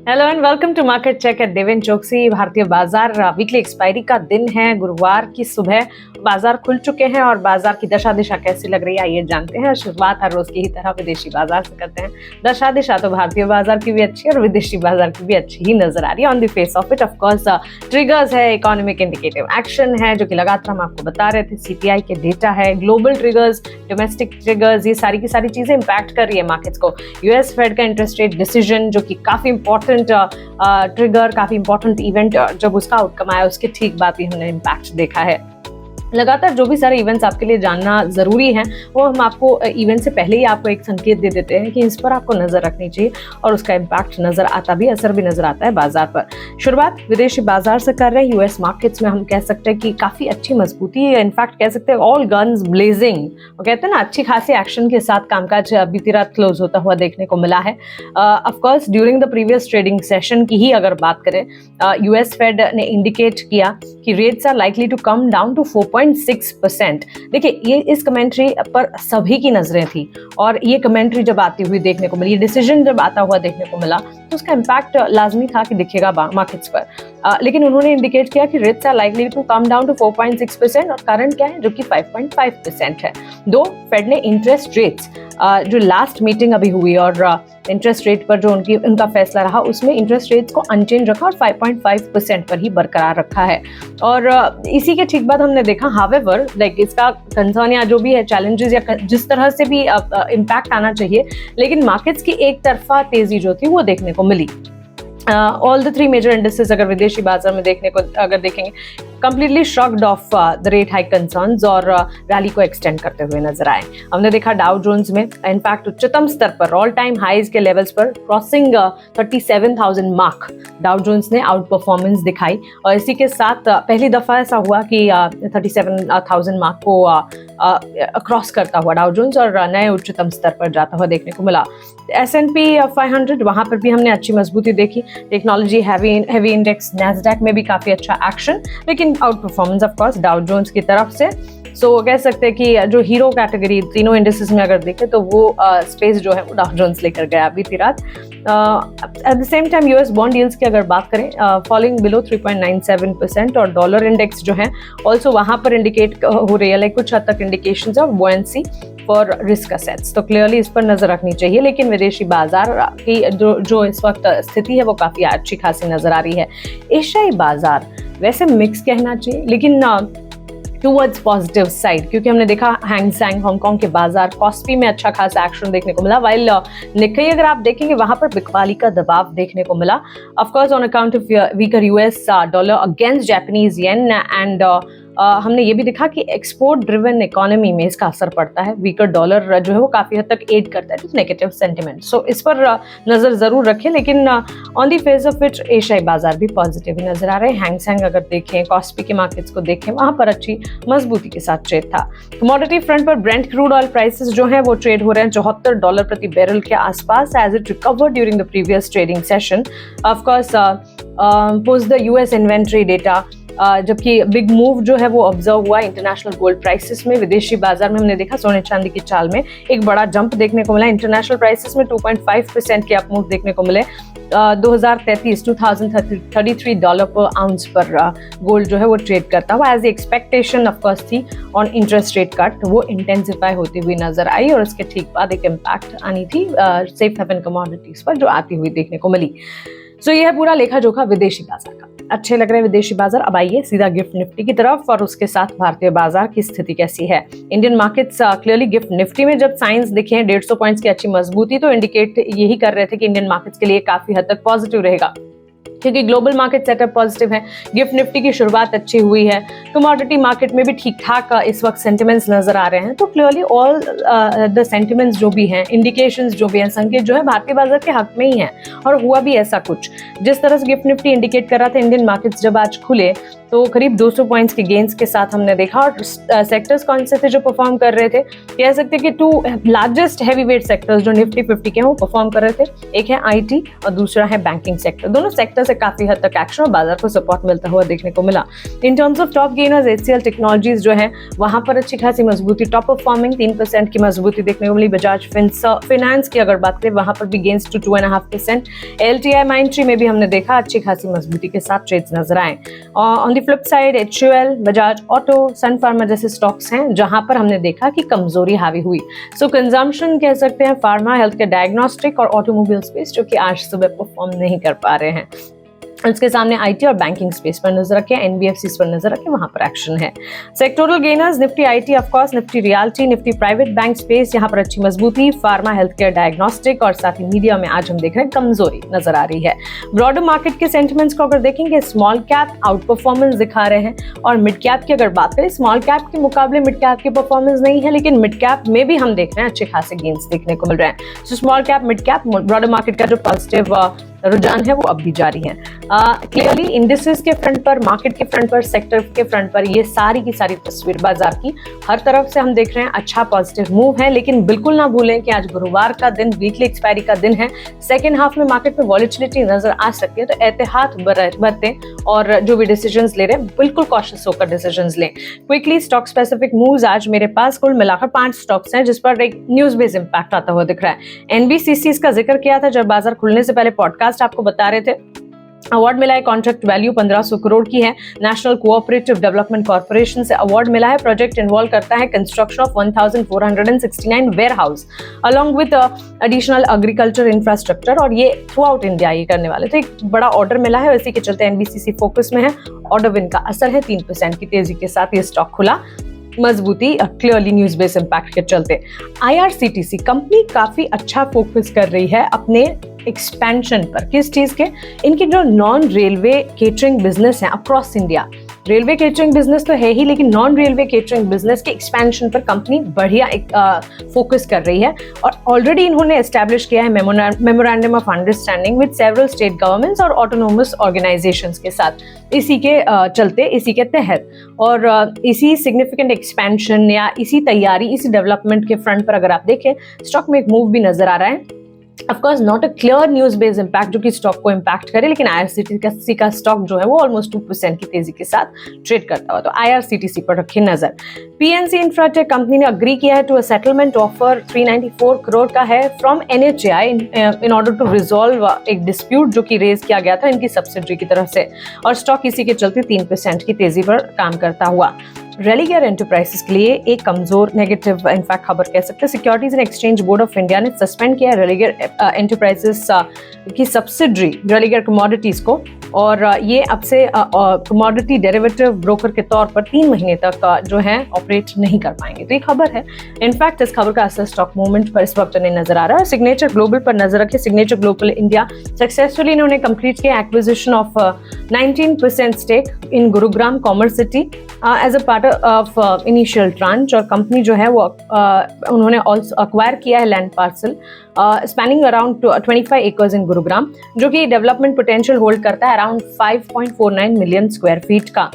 Hello and welcome to market check at Deven Choksey. भारतीय बाजार weekly expiry का दिन है, गुरुवार की सुबह बाजार खुल चुके हैं और बाजार की दशा दिशा कैसी लग रही है आइए जानते हैं। शुरुआत हर रोज की ही तरह विदेशी बाजार से करते हैं। दशा दिशा तो भारतीय बाजार की भी अच्छी और विदेशी बाजार की भी अच्छी ही नजर आ रही है। On the face of it of course triggers है, इकोनॉमिक इंडिकेटिव एक्शन है जो कि लगातार हम आपको बता रहे थे, सीपीआई के डेटा है, ग्लोबल ट्रिगर्स, डोमेस्टिक ट्रिगर्स, ये सारी की सारी चीजें इंपैक्ट कर रही है मार्केट्स को। यूएस फेड का इंटरेस्ट रेट डिसीजन जो कि काफी इंपॉर्टेंट ट्रिगर, काफी इंपॉर्टेंट इवेंट, जब उसका आउटकम आया उसके ठीक बाद भी हमने इम्पैक्ट देखा है। लगातार जो भी सारे इवेंट्स आपके लिए जानना जरूरी हैं वो हम आपको इवेंट से पहले ही आपको एक संकेत दे देते हैं कि इस पर आपको नजर रखनी चाहिए और उसका इम्पैक्ट नजर आता भी, असर भी नजर आता है बाजार पर। शुरुआत विदेशी बाजार से कर रहे हैं। यूएस मार्केट्स में हम कह सकते हैं कि काफी अच्छी मजबूती है, इनफैक्ट कह सकते हैं ऑल गन्स ब्लेजिंग, वो कहते हैं ना अच्छी खासी एक्शन के साथ कामकाज बीती रात क्लोज होता हुआ देखने को मिला है। Of course during the previous trading session की ही अगर बात करें, यूएस फेड ने इंडिकेट किया कि rates are likely to come down to 4.6%। देखिए ये इस कमेंट्री पर सभी की नजरें थी और ये कमेंट्री जब आती हुई देखने को मिली, ये डिसीजन जब आता हुआ देखने को मिला तो उसका इम्पैक्ट लाजमी था कि दिखेगा मार्केट्स पर। लेकिन उन्होंने इंडिकेट किया कि rates are likely to come down to 4.6% और करंट क्या है जो कि 5.5% है। दो फेड ने इंटरेस्ट रेट्स जो लास्ट मीटिंग अभी हुई और इंटरेस्ट रेट पर जो उनका फैसला रहा उसमें इंटरेस्ट रेट्स को अनचेंज रखा और 5.5% पर ही बरकरार रखा है। और इसी के ठीक बाद हमने देखा हावेवर लाइक इसका कंसर्न या जो भी है चैलेंजेस या जिस तरह से भी इम्पैक्ट आना चाहिए, लेकिन मार्केट्स की एक तरफा तेजी जो थी वो देखने को मिली। All the three major indices अगर विदेशी बाजार में देखने को अगर देखेंगे completely shocked off the rate hike concerns और रैली को एक्सटेंड करते हुए नजर आए। हमने देखा डाउ जोन्स में इनफैक्ट उच्चतम स्तर पर ऑल टाइम हाईज के लेवल्स पर क्रॉसिंग 37,000 मार्क डाउ जोन्स ने आउट परफॉर्मेंस दिखाई और इसी के साथ पहली दफा ऐसा हुआ कि 37,000 मार्क को क्रॉस करता हुआ डाउ जोन्स और नए उच्चतम स्तर पर जाता हुआ देखने को मिला। S&P 500 वहां पर भी हमने अच्छी मजबूती देखी। टेक्नोलॉजी हैवी इंडेक्स नैस्डैक में भी काफी अच्छा एक्शन, लेकिन outperformance of course Dow Jones की तरफ से। सो कह सकते हैं कि जो हीरो कैटेगरी तीनों इंडिसेस में अगर देखें तो वो स्पेस जो है वो डाउ जोन्स लेकर गया बीती रात। At the same time US bond yields की अगर बात करें फॉलिंग बिलो 3.97% और डॉलर इंडेक्स जो है ऑल्सो वहां पर इंडिकेट हो रही है लाइक कुछ हद तक indications of buoyancy for risk assets, तो क्लियरली इस पर नजर रखनी चाहिए। लेकिन विदेशी बाजार की जो इस वक्त स्थिति है वो काफी अच्छी खासी नजर आ रही है। एशियाई बाजार वैसे मिक्स कहना चाहिए लेकिन टूवर्ड्स पॉजिटिव साइड, क्योंकि हमने देखा हैंग सेंग हांगकांग के बाजार कॉस्पी में अच्छा खासा एक्शन देखने को मिला, वाइल निक्केई अगर आप देखेंगे वहां पर बिकवाली का दबाव देखने को मिला। Of course on account of weaker US dollar against Japanese yen and हमने ये भी देखा कि एक्सपोर्ट ड्रिवन इकोनॉमी में इसका असर पड़ता है। वीकर डॉलर जो है वो काफी हद तक एड करता है नेगेटिव सेंटिमेंट, सो इस पर नजर जरूर रखें। लेकिन on the face of it एशियाई बाजार भी पॉजिटिव ही नजर आ रहे हैं। हैंग सेंग अगर देखें, कॉस्पी के मार्केट्स को देखें, वहां पर अच्छी मजबूती के साथ ट्रेड था। कमोडिटी फ्रंट पर ब्रेंट क्रूड ऑयल प्राइसेस जो है वो ट्रेड हो रहे हैं $74 प्रति बैरल के आसपास as it recovered during the previous trading session. Of course post the US inventory data, जबकि बिग मूव जो है वो ऑब्जर्व हुआ इंटरनेशनल गोल्ड प्राइसेस में। विदेशी बाजार में हमने देखा सोने चांदी की चाल में एक बड़ा जंप देखने को मिला। इंटरनेशनल प्राइसेस में 2.5% के अप मूव देखने को मिले। 2033 डॉलर पर आउंस पर गोल्ड जो है वो ट्रेड करता हुआ एज एक्सपेक्टेशन ऑफ कोर्स थी ऑन इंटरेस्ट रेट कट, वो इंटेंसिफाई होती हुई नजर आई और उसके ठीक बाद एक इम्पैक्ट आनी थी सेफ हेवन कमोडिटीज पर जो आती हुई देखने को मिली। सो यह है पूरा लेखा जोखा विदेशी बाजार का। अच्छे लग रहे हैं विदेशी बाजार। अब आइए सीधा गिफ्ट निफ्टी की तरफ और उसके साथ भारतीय बाजार की स्थिति कैसी है। Indian markets clearly gift Nifty में जब साइंस दिखे हैं 150 पॉइंट्स की अच्छी मजबूती, तो इंडिकेट यही कर रहे थे कि इंडियन मार्केट्स के लिए काफी हद तक पॉजिटिव रहेगा क्योंकि ग्लोबल मार्केट सेटअप पॉजिटिव है। गिफ्ट निफ्टी की शुरुआत अच्छी हुई है। कमोडिटी मार्केट में भी ठीक ठाक इस वक्त सेंटिमेंट्स नजर आ रहे हैं, तो क्लियरली ऑल द सेंटिमेंट्स जो भी हैं, इंडिकेशंस जो भी हैं, संकेत जो है भारतीय बाजार के हक में ही है और हुआ भी ऐसा कुछ। जिस तरह से गिफ्ट निफ्टी इंडिकेट कर रहा था इंडियन मार्केट्स जब आज खुले तो करीब 200 पॉइंट्स के गेंस के साथ हमने देखा। और सेक्टर्स कौन से थे जो परफॉर्म कर रहे थे, कह सकते हैं कि 2 लार्जेस्ट हैवी वेट सेक्टर्स जो निफ्टी 50 के हैं वो परफॉर्म कर रहे थे। एक है आईटी और दूसरा है बैंकिंग सेक्टर। दोनों सेक्टर से काफी हद तक एक्शन और बाजार को सपोर्ट मिलता हुआ देखने को मिला। In terms of top gainers, HCL technologies जो है वहां पर अच्छी खासी मजबूती, टॉप परफॉर्मिंग 3% की मजबूती देखने को मिली। बजाज फाइनेंस की अगर बात करें वहां पर भी गेन्स टू 2.5%। एलटीआई माइंडट्री में भी हमने देखा अच्छी खासी मजबूती के साथ ट्रेड्स नजर आए। On the flip side HUL, Bajaj auto, Sun Pharma जैसे स्टॉक्स हैं जहां पर हमने देखा कि कमजोरी हावी हुई। सो कंजम्पशन कह सकते हैं, फार्मा, हेल्थ केयर, डायग्नोस्टिक और ऑटोमोबाइल स्पेस जो कि आज सुबह परफॉर्म नहीं कर पा रहे हैं। उसके सामने आईटी और बैंकिंग स्पेस पर नजर रखें, एनबीएफसी पर नजर रखें, वहां पर एक्शन है। Sectoral gainers, Nifty IT of course, Nifty realty, Nifty private bank space, यहां पर अच्छी मजबूती। फार्मा, हेल्थ केयर, डायग्नोस्टिक और साथ ही मीडिया में आज हम देख रहे हैं कमजोरी नजर आ रही है। ब्रॉडर मार्केट के सेंटिमेंट्स को अगर देखेंगे, स्मॉल कैप आउट परफॉर्मेंस दिखा रहे हैं और मिड कैप की अगर बात करें, स्मॉल कैप के मुकाबले मिड कैप की परफॉर्मेंस नहीं है, लेकिन मिड कैप में भी हम देख रहे हैं अच्छे खासे गेन्स देखने को मिल रहे हैं। So small cap, mid cap, broader market का जो पॉजिटिव रुझान है वो अब भी जारी है। क्लियरली इंडिसेस के फ्रंट पर, मार्केट के फ्रंट पर, सेक्टर के फ्रंट पर ये सारी की सारी तस्वीर बाजार की हर तरफ से हम देख रहे हैं अच्छा पॉजिटिव मूव है। लेकिन बिल्कुल ना भूलें कि आज गुरुवार का दिन, वीकली एक्सपायरी का दिन है। सेकेंड हाफ में मार्केट में वॉलेटिलिटी नजर आ सकती है, तो एहतियात बरतें और जो भी डिसीजंस ले रहे हैं बिल्कुल कॉशियस होकर डिसीजंस लें। क्विकली स्टॉक स्पेसिफिक मूव्स आज मेरे पास कुल मिलाकर 5 स्टॉक्स हैं जिस पर एक न्यूज बेस्ड इंपैक्ट आता हुआ दिख रहा है। एनबीसीसी का जिक्र किया था जब बाजार खुलने से पहले पॉडकास्ट आपको बता रहे थे। अवार्ड मिला है, कॉन्ट्रैक्ट वैल्यू 1500 करोड़ की है। नेशनल कोऑपरेटिव डेवलपमेंट कॉर्पोरेशन से अवार्ड मिला है। प्रोजेक्ट इन्वॉल्व करता है construction of 1469 warehouse along with additional agriculture infrastructure, और ये थ्रू आउट इंडिया ये करने वाले। तो एक बड़ा ऑर्डर मिला है और इसी के चलते एनबीसीसी फोकस में है। ऑर्डर विन का असर है, 3% की तेजी के साथ ये स्टॉक खुला। मजबूती क्लियरली न्यूज बेस्ड इंपैक्ट के चलते। आईआरसीटीसी कंपनी काफी अच्छा फोकस कर रही है अपने एक्सपेंशन पर। किस चीज के? इनके जो नॉन रेलवे केटरिंग बिजनेस है across India. Railway catering business तो है ही, लेकिन नॉन रेलवे केटरिंग बिजनेस के एक्सपेंशन पर कंपनी बढ़िया फोकस कर रही है। और ऑलरेडी इन्होंने एस्टैब्लिश किया है memorandum of understanding with several state governments और ऑटोनोमस ऑर्गेनाइजेशंस के साथ। इसी के चलते, इसी के तहत और इसी सिग्निफिकेंट एक्सपेंशन या इसी तैयारी, इसी डेवलपमेंट के फ्रंट पर अगर आप देखें, स्टॉक में एक मूव भी नजर आ रहा है। Of course not a clear news based impact जो कि स्टॉक को इंपैक्ट करे, लेकिन आईआरसीटीसी का स्टॉक जो है वो ऑलमोस्ट 2% की तेजी के साथ ट्रेड करता हुआ, तो आईआरसीटीसी पर रखिए नजर। पीएनसी इंफ्राटेक कंपनी ने अग्री किया है to a settlement offer 394 crore का है from NHAI in order to resolve एक डिस्प्यूट जो कि रेज किया गया था इनकी सब्सिडरी की तरफ से, और स्टॉक इसी के चलते 3% की तेजी पर काम करता हुआ। रेलिगर एंटरप्राइजेस के लिए एक कमजोर नेगेटिव इनफैक्ट खबर कह सकते हैं। Securities and exchange board of India ने सस्पेंड किया रेलिगर एंटरप्राइजेस की सब्सिडरी रेलिगर कमोडिटीज को, और ये अब से कमोडिटी डेरिवेटिव ब्रोकर के तौर पर 3 महीने तक जो है ऑपरेट नहीं कर पाएंगे। तो ये खबर है। इनफैक्ट इस खबर का असर स्टॉक मूवमेंट पर इस वक्त नहीं नजर आ रहा है। सिग्नेचर ग्लोबल पर नजर रखिए। सिग्नेचर ग्लोबल इंडिया सक्सेसफुली इन्होंने कंप्लीट किया acquisition of 19% stake in Gurugram Commerce City as a part of initial tranche, और कंपनी जो है वो उन्होंने ऑल्सो अक्वायर किया है land parcel spanning around 25 acres in Gurugram, जो कि डेवलपमेंट पोटेंशियल होल्ड करता है अराउंड 5.49 मिलियन स्क्वायर फीट का।